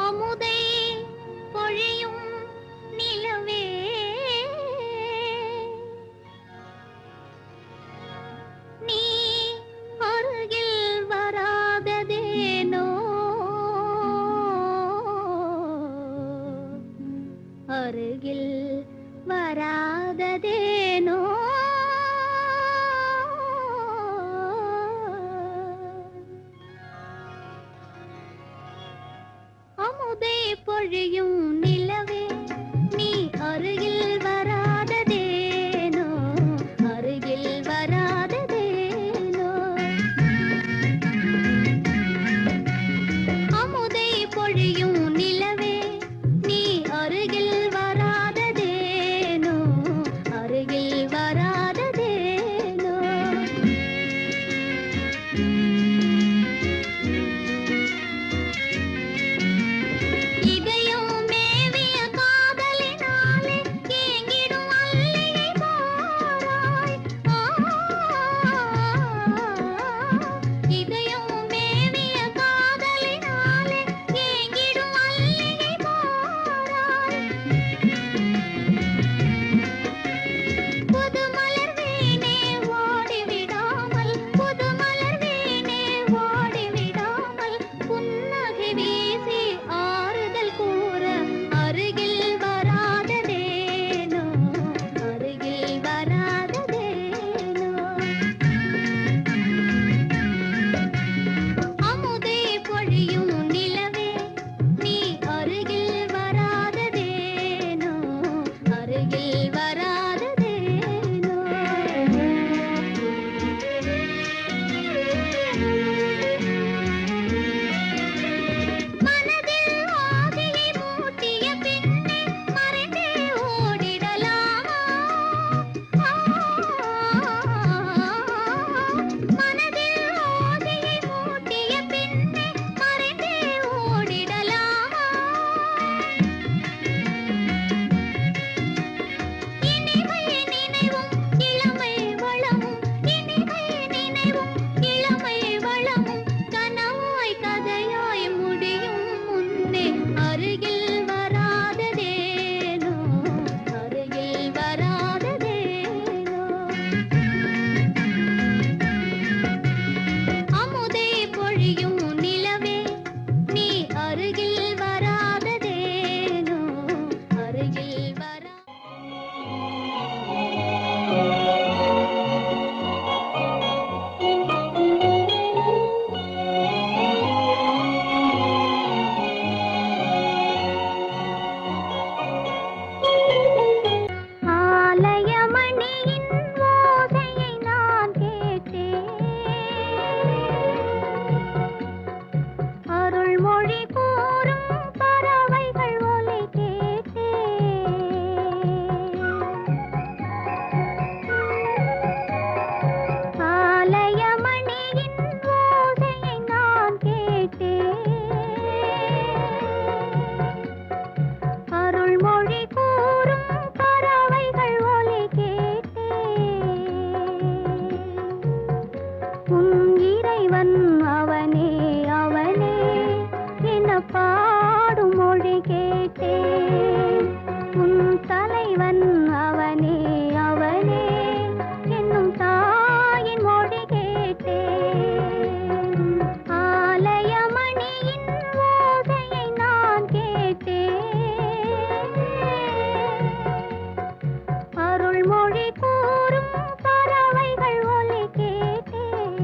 அமுதை பொழியும் நிலவே நீ அருகில் வராததேனோ அருகில் வராததேனோ அமுதை பொழியும் நிலவே நீ அருகில் வராததேனோ அருகில் வராததேனோ அமுதை பொழியும் நிலவே நீ அருகில் வராததேனோ அருகில் வராததேனோ இதயம் மேவிய காதலினாலே ஏங்கிடும் அல்லிகை பாராய் இதயம் மேவிய காதலினாலே ஏங்கிடும் அல்லிகை பாராய் புது மலர் வீணே ஓடிவிடாமல் புது மலர் வீணே ஓடிவிடாமல் புன்னகை வீசி ஆறுதல் கூற அருகில் வராததேனோ அருகில் வராததேனோ அமுதை பொழியும் நிலவே நீ அருகில் வராததேனோ அருகில் வராததேனோ மனதில் ஆசையை மூட்டிய பின்னே மறைந்தே ஓடிடலாமா மனதில் ஆசையை மூட்டிய பின்னே மறைந்தே ஓடிடலாமா இனிமை நினைவும் இளமை வளமும் இனிமை நினைவும் இளமை வளமும் கனவாய் கதையாய் முடியும் முன்னே அருகில் வராததேனோ அருகில் வராததேனோ அமுதை பொழியும் நிலவே நீ அருகில் வராததேனோ அருகில் வரா ஆலயமணியின் ஓசையை நான் கேட்டேன் அருள்மொழி கூறும் பறவைகள் ஒலி கேட்டேன் ஆலயமணியின் ஓசையை நான் கேட்டேன் அருள்மொழி கூறும் பறவைகள் ஒலி கேட்டேன் உன் இறைவன் அவனே அவனே என பாடும் மொழி கேட்டேன் உன் தலைவன் அவனே அவனே என்னும் தாயின் மொழி கேட்டேன் ஆலயமணியின் ஓசையை நான் கேட்டேன் அருள்மொழி கூறும் பறவைகள் ஒலி கேட்டேன்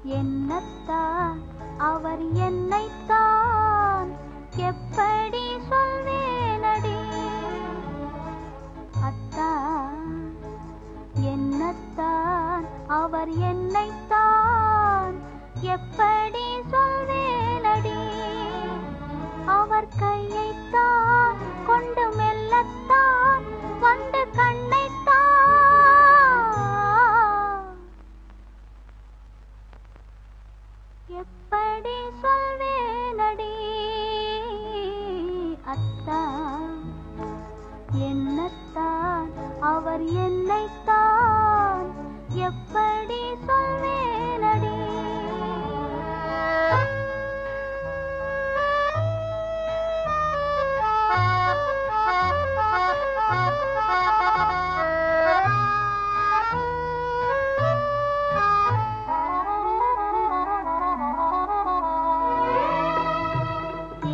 என்னத்தான் அவர் என்னைத்தான் எப்படி சொல்வேனடி அத்தான் என்னத்தான் அவர் என்னைத்தான் எப்படி சொல்வேனடி அவர் கையைத்தான் கொண்டு மெல்லத்தான் வந்து கண்ணைத்தான் எப்படி சொல்வேனடி அத்தான் என்னத்தான் அவர் என்னைத்தான் எப்படி சொல்வேனடி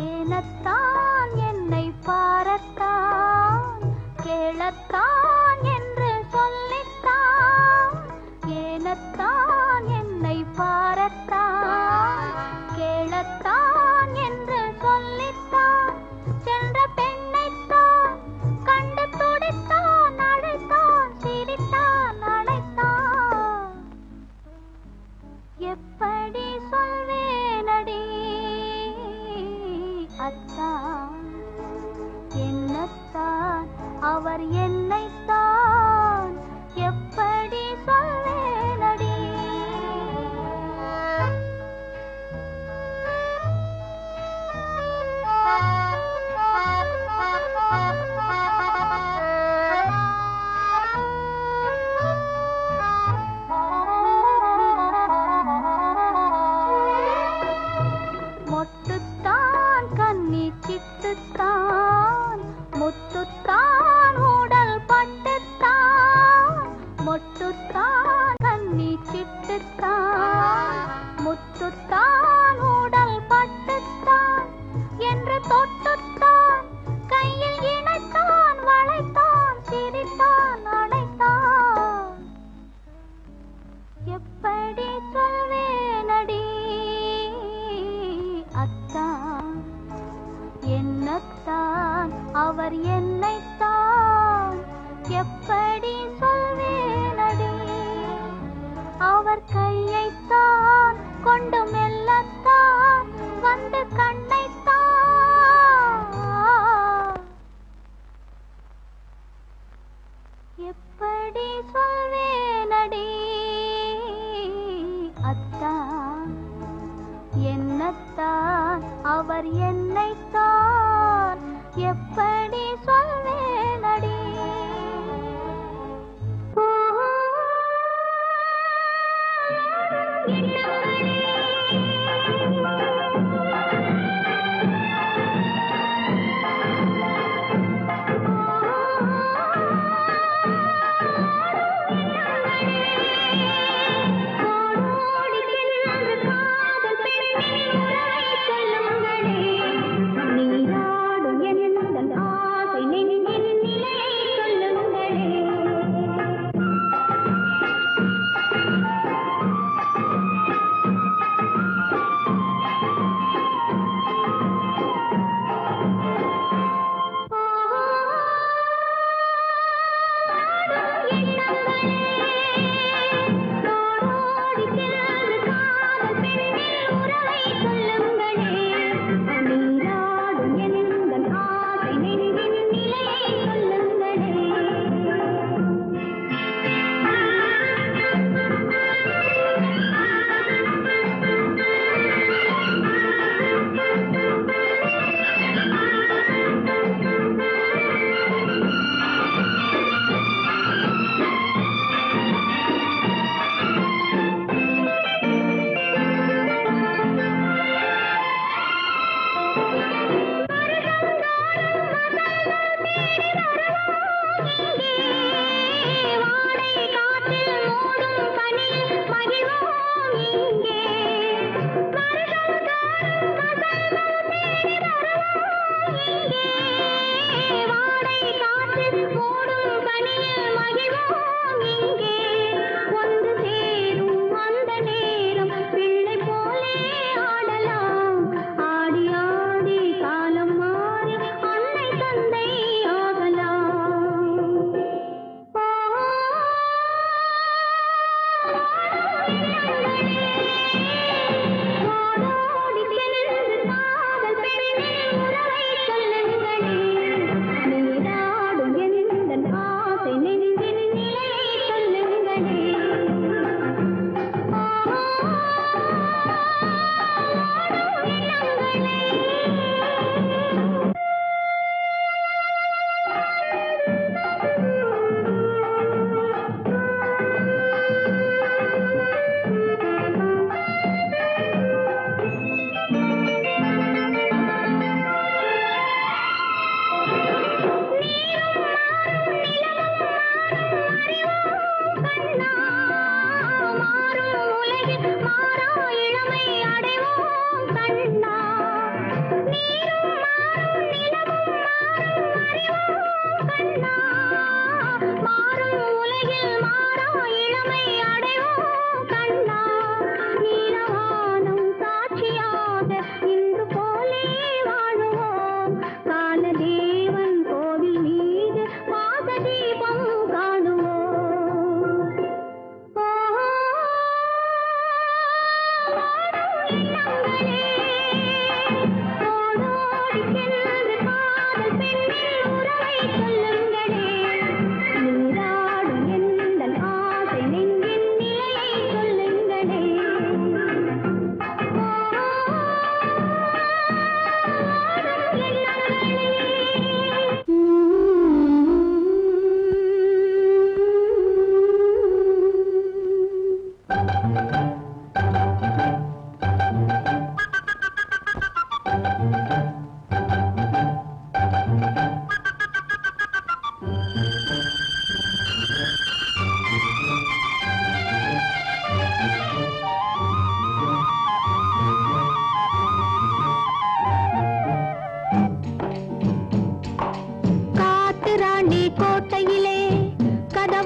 ஏனத்தான் என்னை பாரத்தான் கேளத்தான் என்று சொல்லித்தான் ஏனத்தான் என்னை பாரத்தான் கேளத்தான் என்று சொல்லித்தான் சென்ற பெண்ணைத்தான் கண்டு துடித்தான் அழைத்தான் சிரித்தான் அழைத்தான் எப்படி சொல்வேனடி அத்தான் என்னத்தான் அவர் என்னைத்தான் எப்படி சொல்வேனடி மொட்டுத்தான் கன்னி சிட்டுத்தான் முத்துத்தான் உடல் பட்டுத்தான் மொட்டுத்தான் கன்னி சிட்டுத்தான் முத்துத்தான் உடல் பட்டுத்தான் என்று தொட்டுத்தான் கையில் இணைத்தான் வளைத்தான் சிரித்தான் அணைத்தான் எப்படி சொல்வேனடி அத்தான் என்னத்தான் அவர் என்னைத்தான் எப்படி சொல்வேனடி அவர் கையைத்தான் கொண்டு மெல்லத்தான் வந்து கண்ணைத்தான் எப்படி சொல்வேனடி அத்தான் என்னத்தான் அவர் என்னைத்தான் எப்படி சொல்வேனடி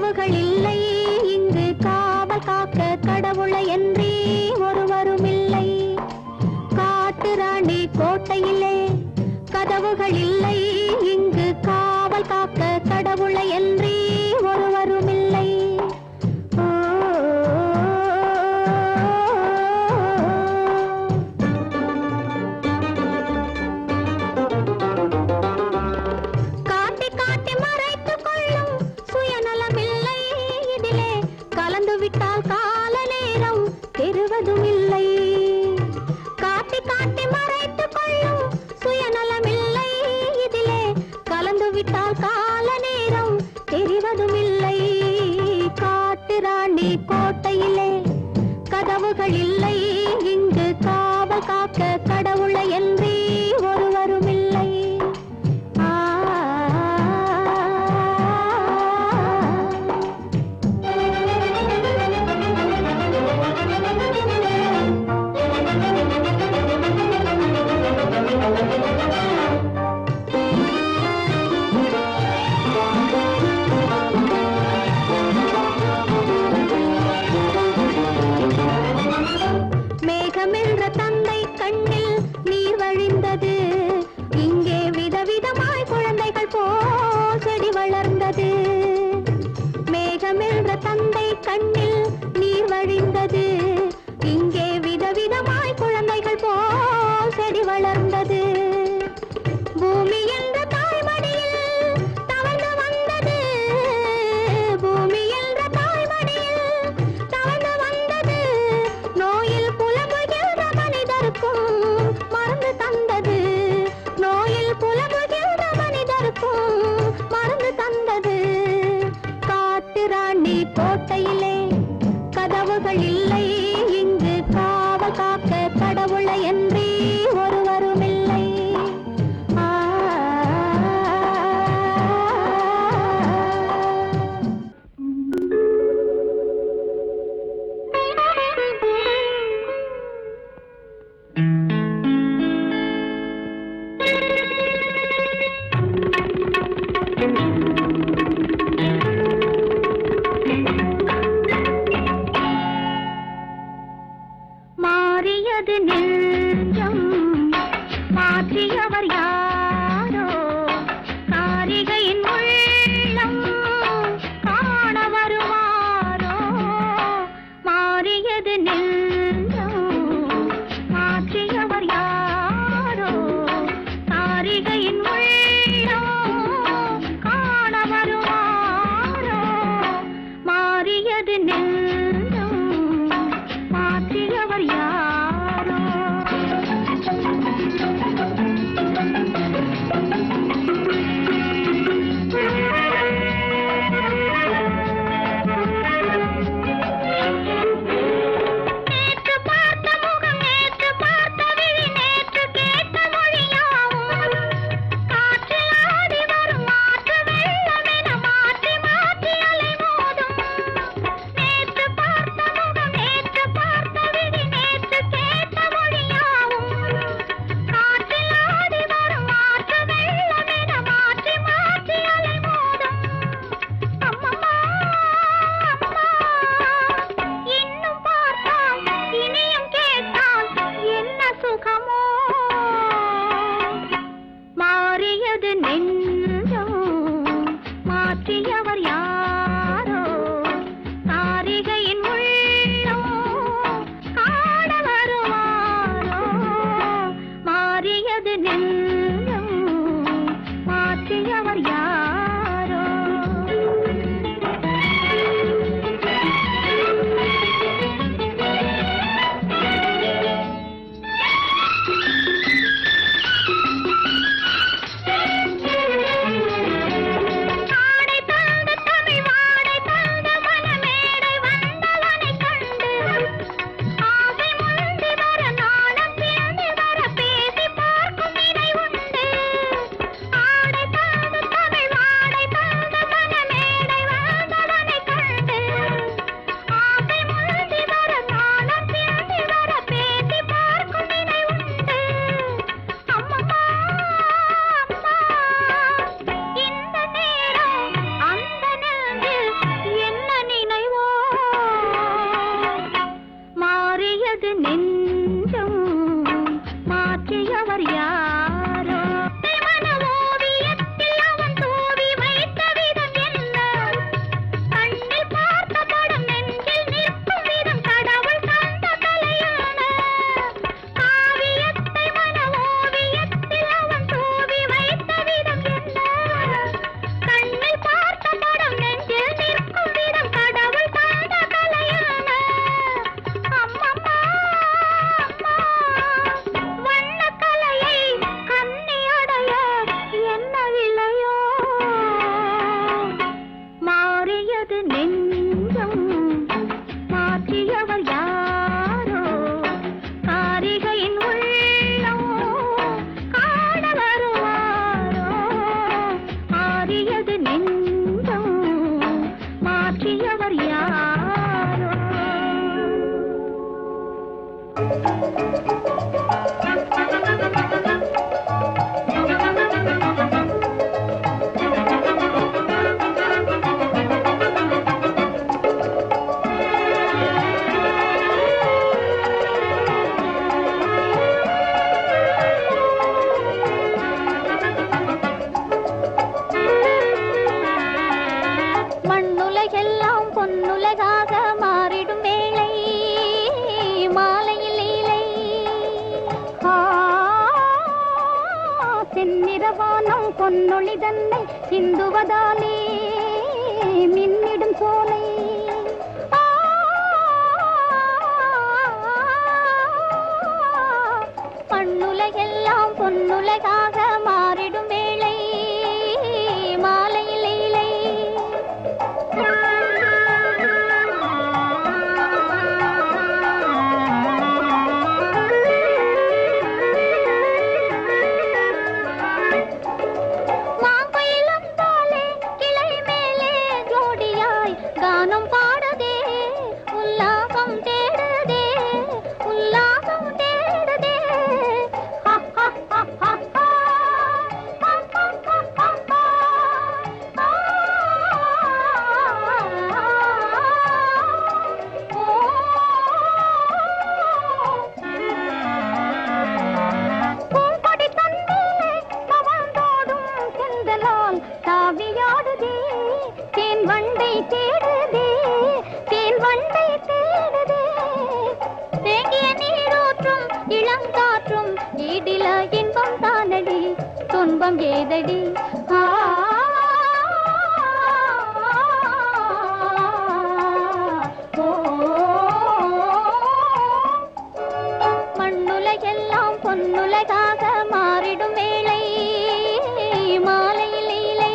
கதவுகள் இல்லை இங்கு காவல் காக்க கடவுளை என்றே ஒருவரும் இல்லை. காட்டு ராணி கோட்டையிலே கதவுகள் இல்லை இங்கு காவல் காக்க கடவுளை என்றே ஒருவரும் இல்லை. காட்டி காட்டி மறைத்துக் கொள்ளும் சுயநலமில்லை இதிலே, கலந்து விட்டால் கால நேரம் தெரிவதும் இல்லை. காட்டி காட்டி மறைத்துக் கொள்ளும் சுயநலமில்லை இதிலே, கலந்து விட்டால் கால நேரம் தெரிவதும் இல்லை. காட்டு ராணி கோட்டையிலே கதவுகள் இல்லை இங்கு காவல் காக்க கடவுளை என்றே ஒருவரும் இல்லை. மேகமென்ற தந்தை கண்ணில் நீர் வழிந்தது, இங்கே விதவிதமாய் குழந்தைகள் போல் செடி வளர்ந்தது. மேகமென்ற தந்தை கண்ணில் நீர் வழிந்தது, இங்கே விதவிதமாய் குழந்தைகள் போல் செடி வளர்ந்தது. பூமி என்ற தாய்மடியில் தவழ்ந்து வந்தது, பூமி என்ற தாய்மடியில் தவழ்ந்து வந்தது. நோயில் புலம்புகின்ற மனிதருக்கும் மருந்து தந்தது, நோயில் புலம்புகின்ற மனிதருக்கும் மருந்து தந்தது. காட்டு ராணி கோட்டையிலே கதவுகள் இல்லை இங்கு காவல் காக்க கடவுளை என்றே ஒருவரும் இல்லை. மாறியது நெஞ்சம் மாற்றியவர் யாரோ, காரிகையின் உள்ளம் காண வருவாரோ. மாறியது நெஞ்சம் மாற்றியவர் யாரோ, காரிகையின் உள்ளம் காண வருவாரோ. மாறியது நெஞ்சம் மாற்றியவர் யாரோ. நேற்று பார்த்த முகம், நேற்று பார்த்த விழி, நேற்று கேட்ட மொழியாவும் காற்றில் ஆடி வரும் மாற்று வெள்ளமென மாற்றி மாற்றி அலைமோதும். நேற்று மாற்றியவர் யாரோ? மண்ணுலகெல்லாம் பொன்னுலகாக மாறிடும் வேளை மாலையில் லீலை. செந்நிறவானம் பொன்னொளி தன்னை சிந்துவதாலே மின்னிடும் சோலை. மண்ணுலகெல்லாம் பொன்னுலகாக மாறிடும் வேளை மாலையில் லீலை. மாம்பயிலும் தாளே கிளை மேலே ஜோடியாய் கானம் பாடுதே, உல்லாசம் தேடுதே, உல்லாசம் தேடுதே. பூங்கொடி தந்தேலே கவர்ந்தோடும் செந்தலால் தாவியாடுதே, தேன் வண்டை தேடுதே, தேன் வண்டை தேடுதே. தேங்கிய நீரூற்றும் இளங்காற்றும் ஈடில இன்பம் தானடி, துன்பம் ஏதடி? மண்ணுலகெல்லாம் பொன்னுலகாக மாறிடும் வேளை மாலையில் லீலை.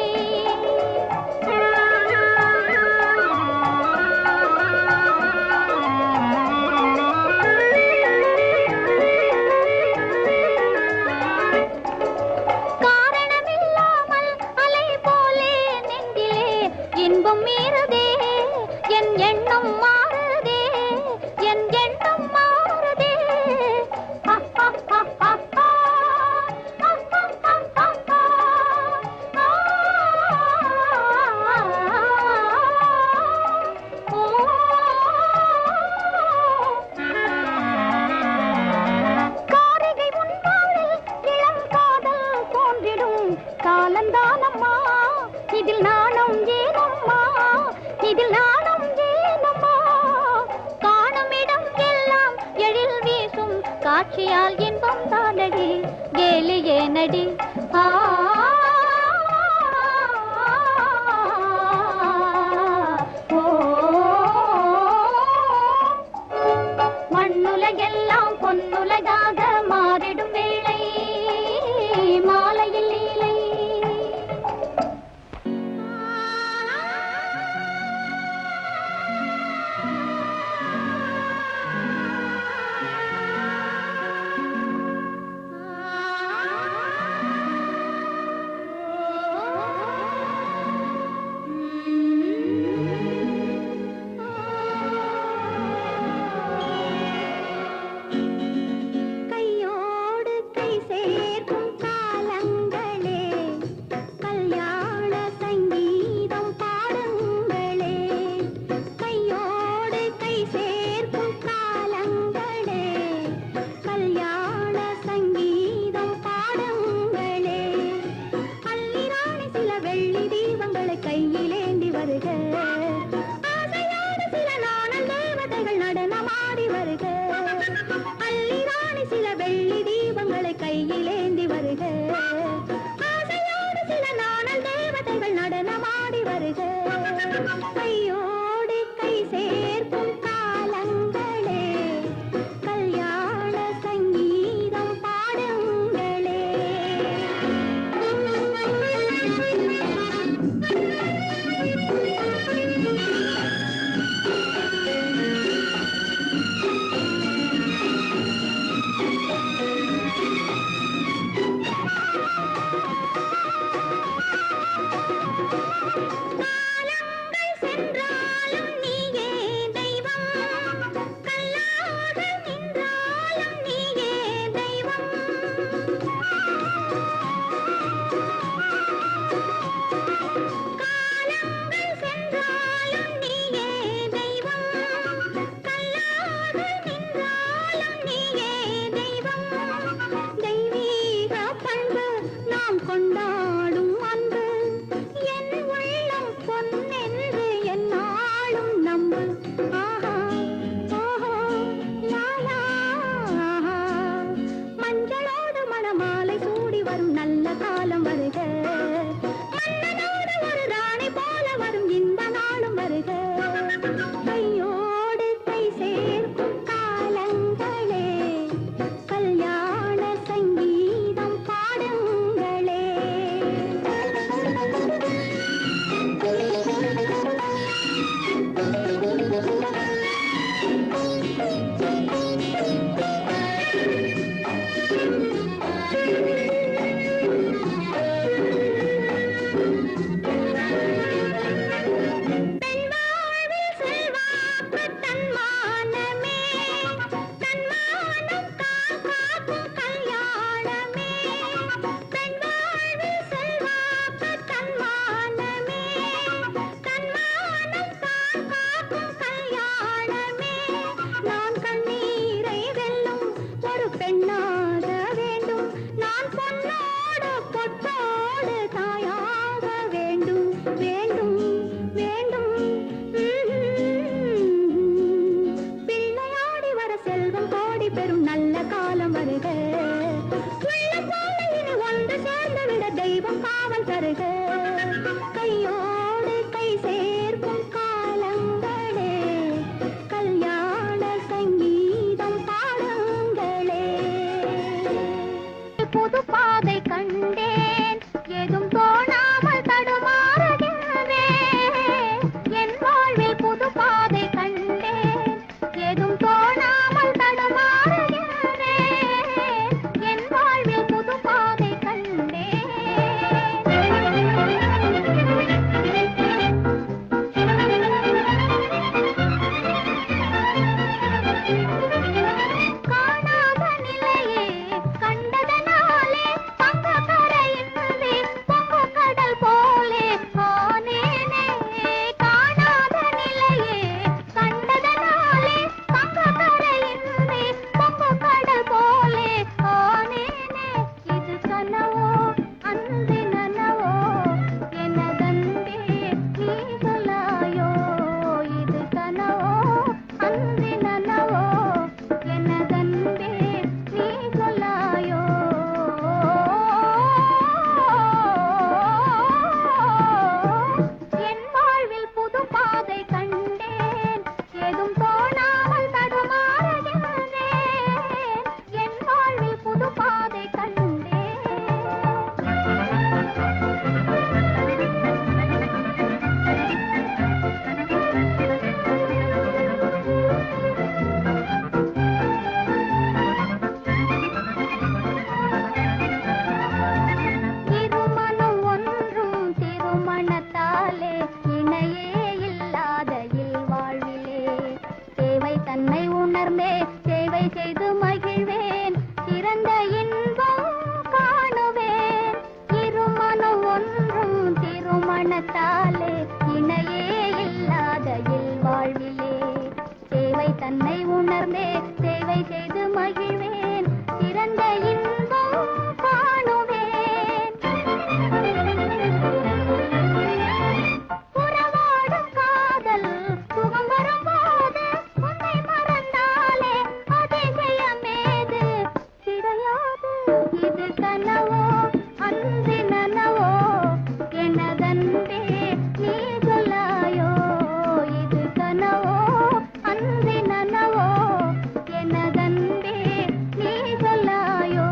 காரணமில்லாமல் அலை போலே நெஞ்சிலே இன்பம் மீறுதே, என் எண்ணம் மாறுதே, என் எண்ணம் மாறுதே. காரிகை முன்பாளில் இளம் காதல் தோன்றிடும் காலந்தானம்மா, இதில் நாணம் ஏனம்மா, இதில் நாணம் ஏனம்மா? காணும் இடம் எல்லாம் எழில் வீசும் காட்சியால் இன்பம் தானடி, கேலி ஏனடி? மண்ணுலகெல்லாம் பொன்னுலகாக மாறிடும் வேளை மாலையில் லீலை. தன்மானமே தன்மானம் காக்கும் கல்யாணமே பெண் வாழ்வில் செல்வாக்கு தன்மானமே தன்மானம் காக்கும் கல்யாணமே நான் கண்ணீரை வெல்லும் ஒரு பெண்ணாக வேண்டும் நான் பொன்னோடு பொட்டோடு தாயாக வேண்டும் வேண்டும் வேண்டும் பிள்ளையாடி வர செல்வம் கோடி பெறும் நல்ல காலம் வருக உள்ள போல இனி ஒன்று சேர்ந்து விட தெய்வம் காவல் தருக கையோடு கை சேர்க்கும் காலங்களே கல்யாண சங்கீதம் பாடுங்களே புது பாதை கண்டேன் ஏதும் தோணாமல் தடுமாறுகிறேன் என் வாழ்வில் புது பாதை கண்டேன் ஏதும் தோணாமல் தடுமாறுகிறேன் என் வாழ்வில் புது பாதை கண்டேன் காணாத நிலையே கண்டதனாலே பங்க கரையின்றி பொங்கு கடல் போலே ஆனேனே காணாத நிலையே கண்டதனாலே பங்க கரையின்றி பொங்கு கடல் போலே ஆனேனே இது கனவோ அன்றி நனவோ எனதன்பே நீ சொல்லாயோ இது கனவோ அன்றி நனவோ எனதன்பே நீ சொல்லாயோ என் வாழ்வில் புது பாதை கண்டேன் ஏதும் தோணாமல் தடுமாறுகிறேன் என் வாழ்வில் புது பாதை திருமணம் ஒன்றும் திருமணத்தாலே இணையே இல்லாத இல்வாழ்விலே தேவை தன்னை உணர்ந்தே சேவை செய்து மகிழ்வேன் சிறந்த இன்பம் காணுவேன் திருமணம் ஒன்றும் திருமணத்தாலே இணையே இல்லாத இல்வாழ்விலே சேவை தன்னை உணர்ந்தே சேவை செய்து மகிழ்வேன் சிறந்த இன்பம் காணுவேன் உறவாடும் காதல் சுகம் வரும்போது உன்னை மறந்தாலே அதிசயமேது கிடையாது இது கனவோ அன்றி நனவோ எனதன்பே நீ சொல்லாயோ இது கனவோ அன்றி நனவோ எனதன்பே நீ சொல்லாயோ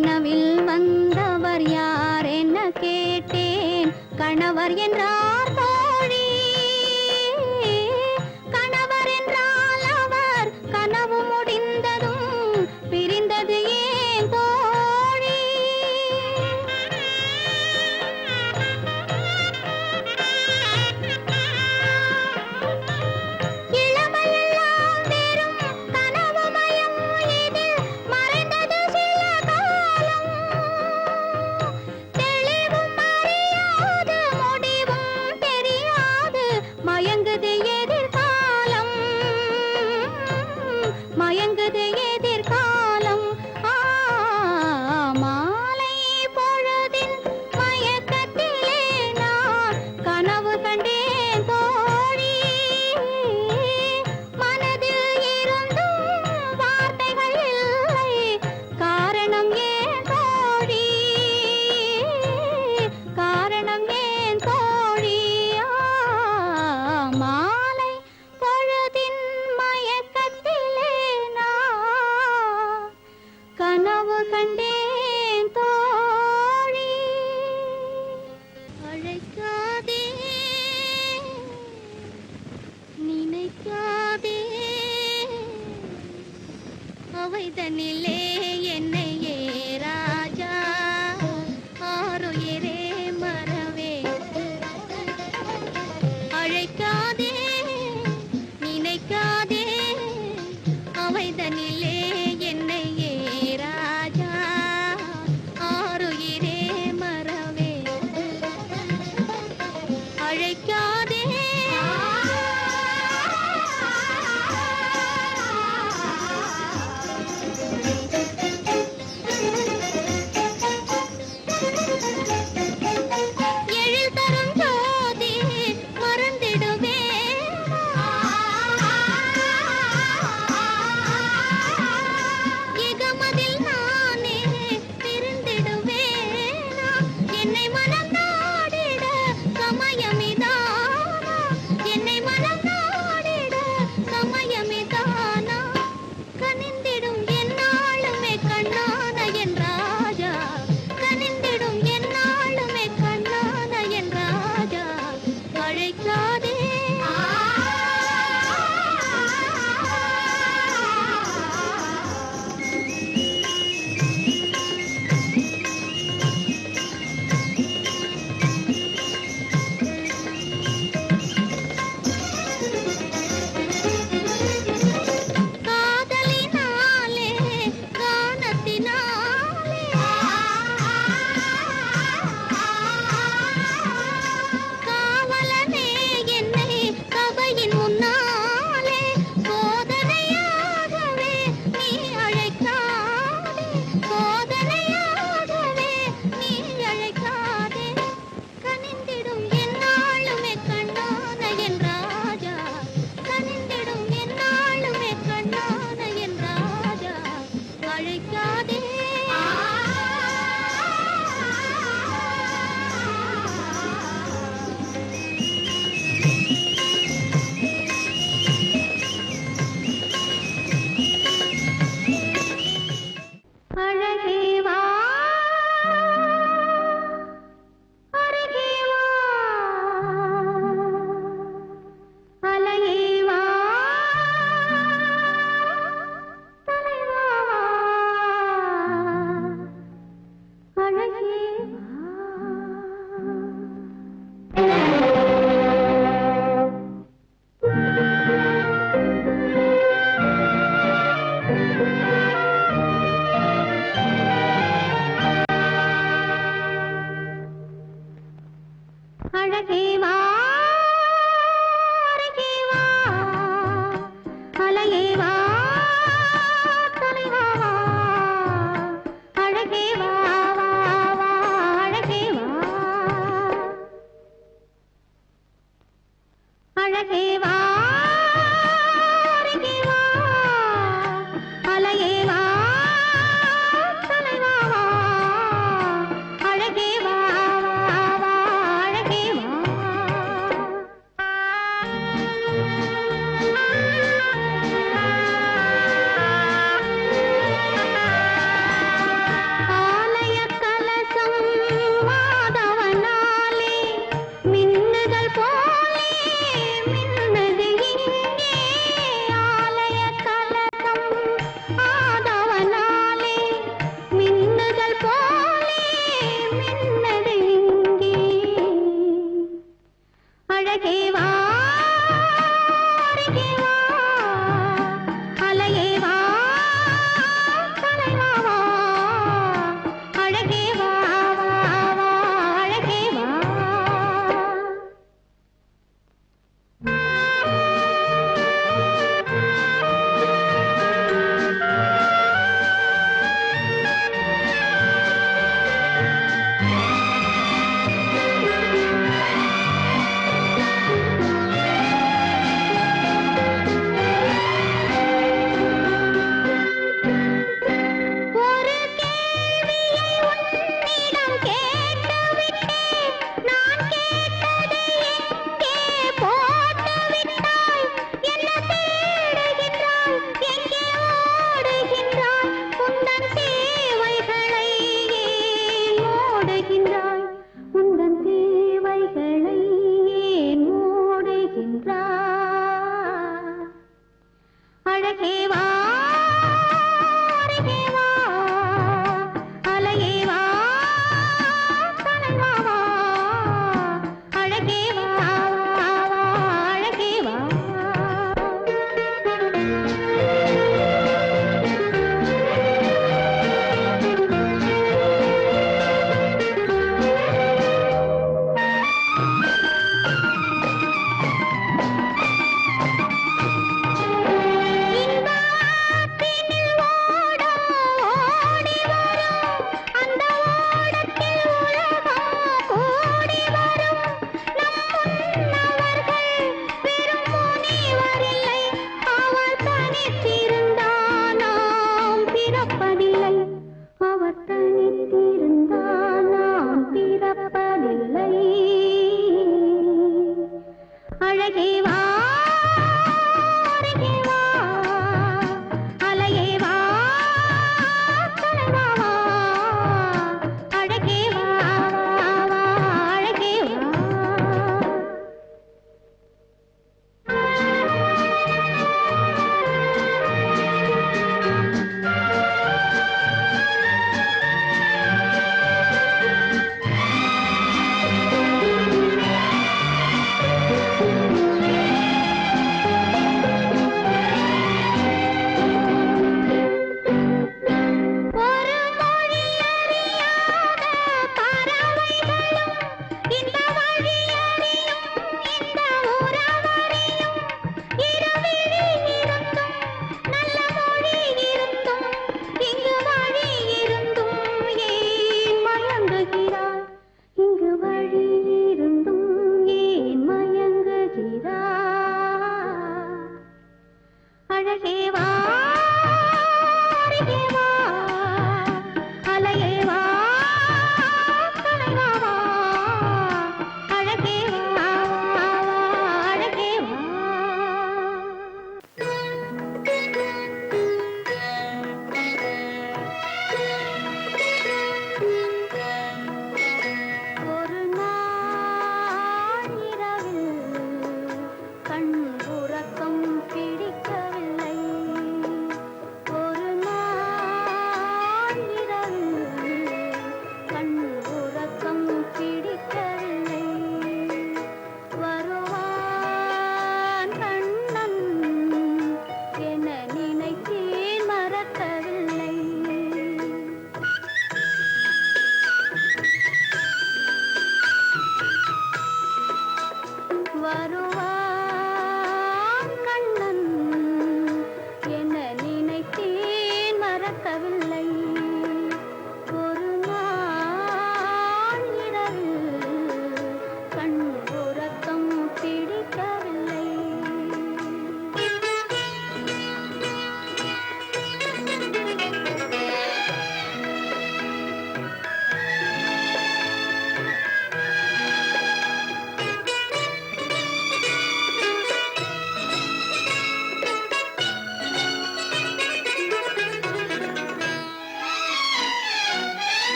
கனவில் வந்தவர் யார் என்ன கேட்டேன் கணவர் என்றார் தோழி கணவர் என்றால் அவர் கனவு முடிந்ததும் பிரிந்தது ஏன் தோழி இளமையெல்லாம் வெறும் கனவுமயம் இதில் மறைந்தது சில காலம் தெளிவும் அறியாது முடிவும் தெரியாது மயங்குது எதிர்காலம் மயங்குது எதிர்காலம் மாலை பொழுதின் மயக்கத்திலே நான் கனவு கண்டேன் தோழி மனதில் இருந்தும் வார்த்தைகள் இல்லை காரணம் ஏன் தோழி காரணம் ஏன் தோழி மாலை பொழுதின் மயக்கத்திலே நான் கனவு கண்டேன் தோழி அழைக்காதே நினைக்காதே அவைதனிலே என்னை ராஜா ஆருயிரே மறவே அழைக்காதே நினைக்காதே அவைதனிலே என்னை ராஜா ஆருயிரே மறவே அழைக்காதே எழில் தரும் ஜோதி மறந்திடுவேன் இகமதில் நானே பிரிந்திடுவேன் என்னை மனம் நாடிட சமயமிதானா என்னை மனம் நாடிட சமயமிதானா கனிந்திடும் என்னாலுமே கண்ணான என் ராஜா கனிந்திடும் என்னாலுமே கண்ணான என் ராஜா அழைக்காதே காதலினாலே கானத்தினாலே காவலனே என்னை சபையின் முன்னாலே சோதனையாகவே நீ அழைக்காதே சோதனையாகவே நீ அழைக்காதே கனிந்திடும் என்னாலுமே கண்ணான என் ராஜா கனிந்திடும் என்னாலுமே கண்ணான என் ராஜா அழைக்காதே அழகே வா அருகே வா அலையே வா தலைவா வா அழகே வா அழகே வா அருகே வா அலையே வா தலைவா வா அழகே வா வா வா அழகே வா அழகே வா அருகே வா அலையே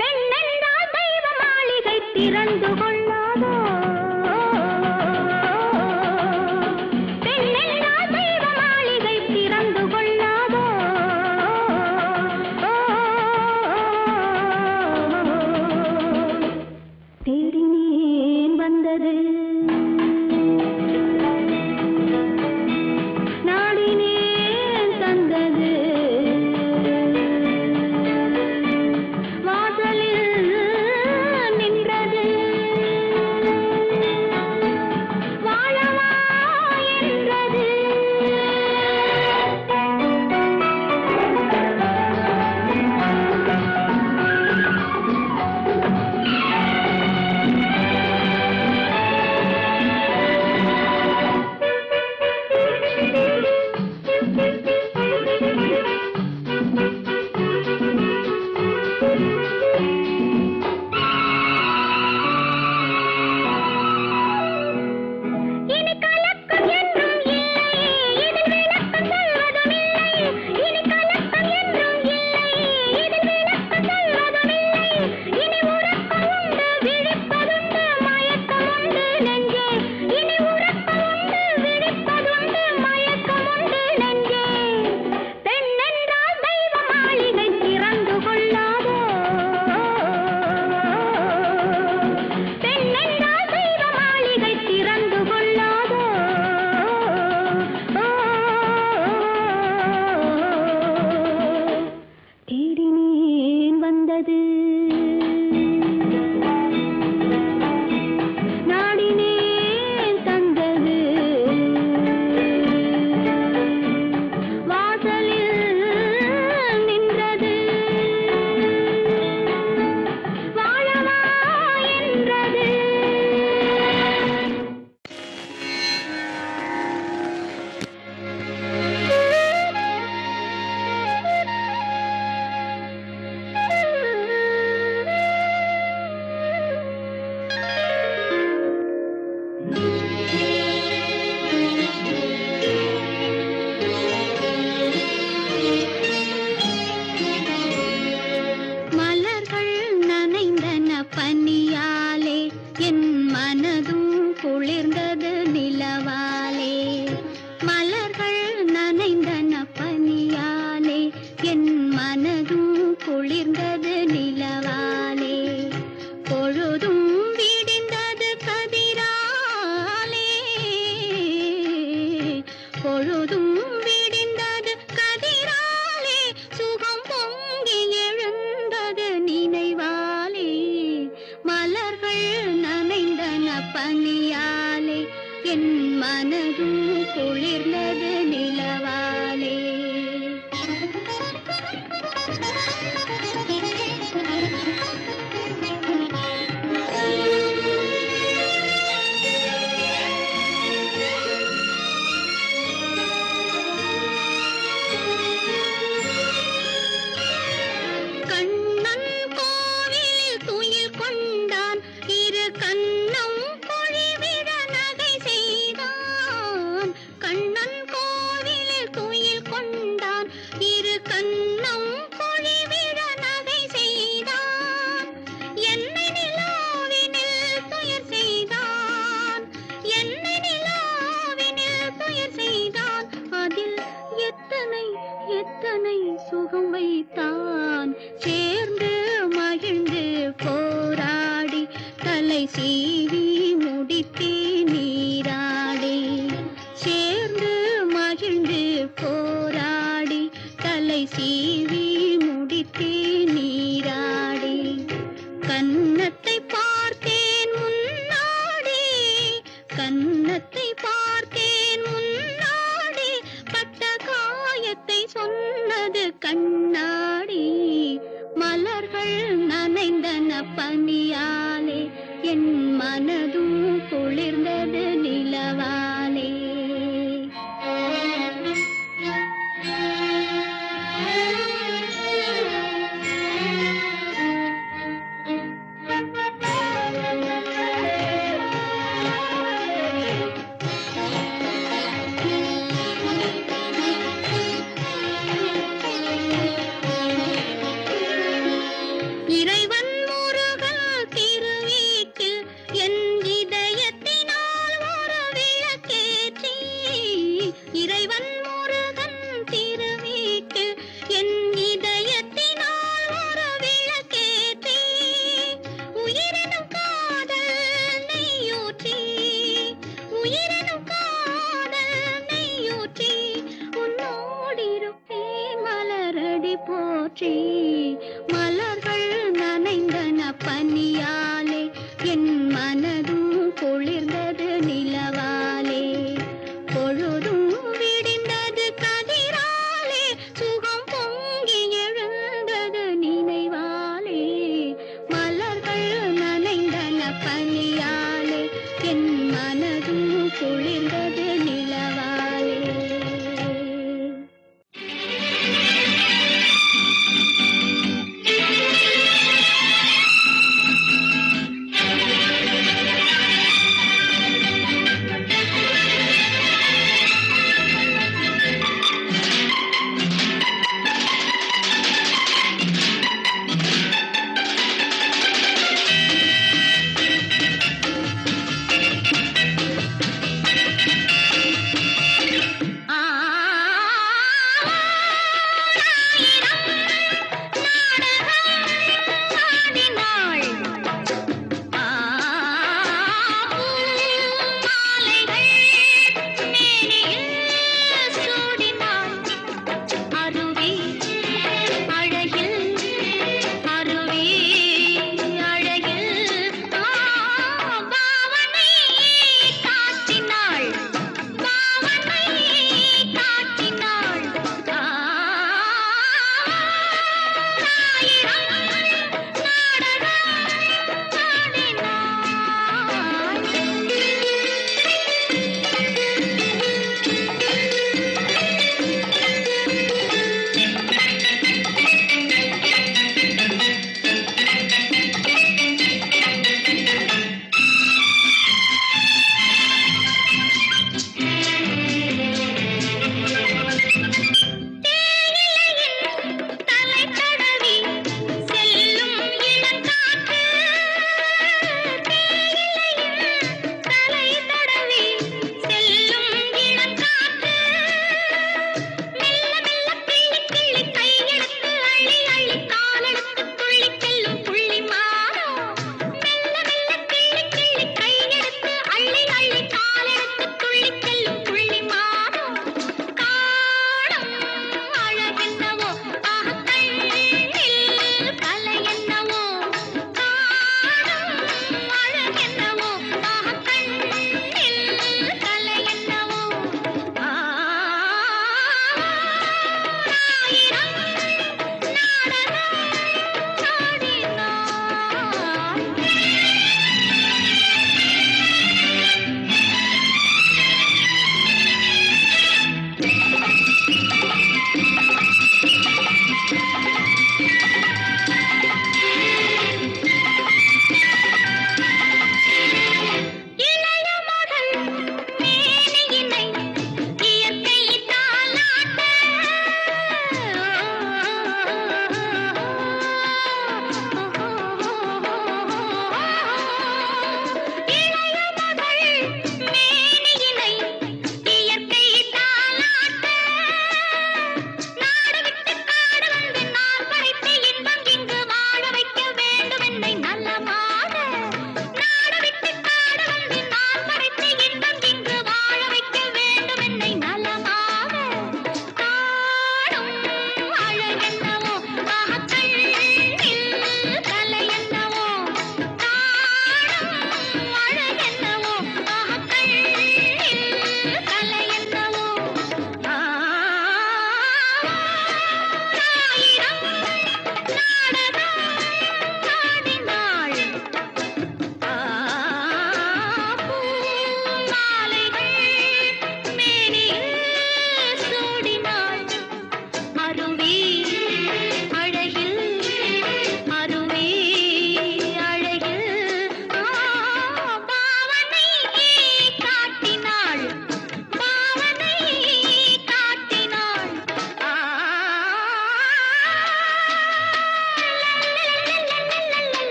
பெண்ணென்றால் தெய்வ மாளிகை திறந்து கொள்ளாதோ? பெண்ணென்றால் தெய்வ மாளிகை திறந்து கொள்ளாதோ? தேடினேன் வந்தது, நாடினேன் தந்தது, வாசலில் நின்றது, வாழவா என்றது. இனி கலக்கம் என்றும் இல்லை, இதில் விளக்கம் சொல்வதும் இல்லை. இனி கலக்கம் என்றும் இல்லை, இதில் விளக்கம் சொல்வதும் இல்லை. இனி உறக்கம் உண்டு, விழிப்பதுண்டு, மயக்கம் உண்டு நெஞ்சே. இனி உறக்கம் உண்டு, விழிப்பதுண்டு, மயக்கம் உண்டு நெஞ்சே. பெண்ணென்றால் தெய்வ மாளிகை திறந்து கொள்ளாதோ? பெண்ணென்றால் தெய்வ மாளிகை திறந்து கொள்ளாதோ? தேடினேன் வந்தது, நாடினேன் தந்தது, வாசலில் நின்றது, வாழவா என்றது. மலர்கள் நனைந்தன பனியாலே, என் மனதும் குளிர்ந்தது நிலவாலே. மலர்கள் நனைந்தன பனியாலே, என் மனதும் குளிர்ந்தது நிலவாலே. பொழுதும் விடிந்தது கதிராலே, பொழுதும் விடிந்தது கதிராலே. சுகம் பொங்கி எழுந்தது நினைவாலே. மலர்கள் நனைந்தன பனியாலே, என் மனதும் குளிர்ந்தது நிலவாலே. கண்ணன் கோவிலில் துயில் கொண்டான், இரு கண்ணம் பொழிவிட நகை செய்தான். கண்ணன் கோவிலில் துயில் கொண்டான், இரு கண்ணம் பொழிவிட நகை செய்தான். என்னை நிலாவினில் துயர் செய்தான், என்னை நிலாவினில் துயர் செய்தான். அதில் எத்தனை எத்தனை சுகம் வைத்தான். சேர்ந்து மகிழ்ந்து போராடி தலை சீவி முடித்தே நீராடி. சேர்ந்து மகிழ்ந்து போராடி தலை சீவி முடித்தே நீராடி. கன்னத்தை பார்த்தேன் முன்னாடி, கன்னத்தை பார்த்தேன் முன்னாடி. பட்ட காயத்தை சொன்னது கண்ணாடி. மலர்கள் நனைந்தன பனியாலே, என் மனதும் குளிர்ந்தது நிலவாலே. இறைவன்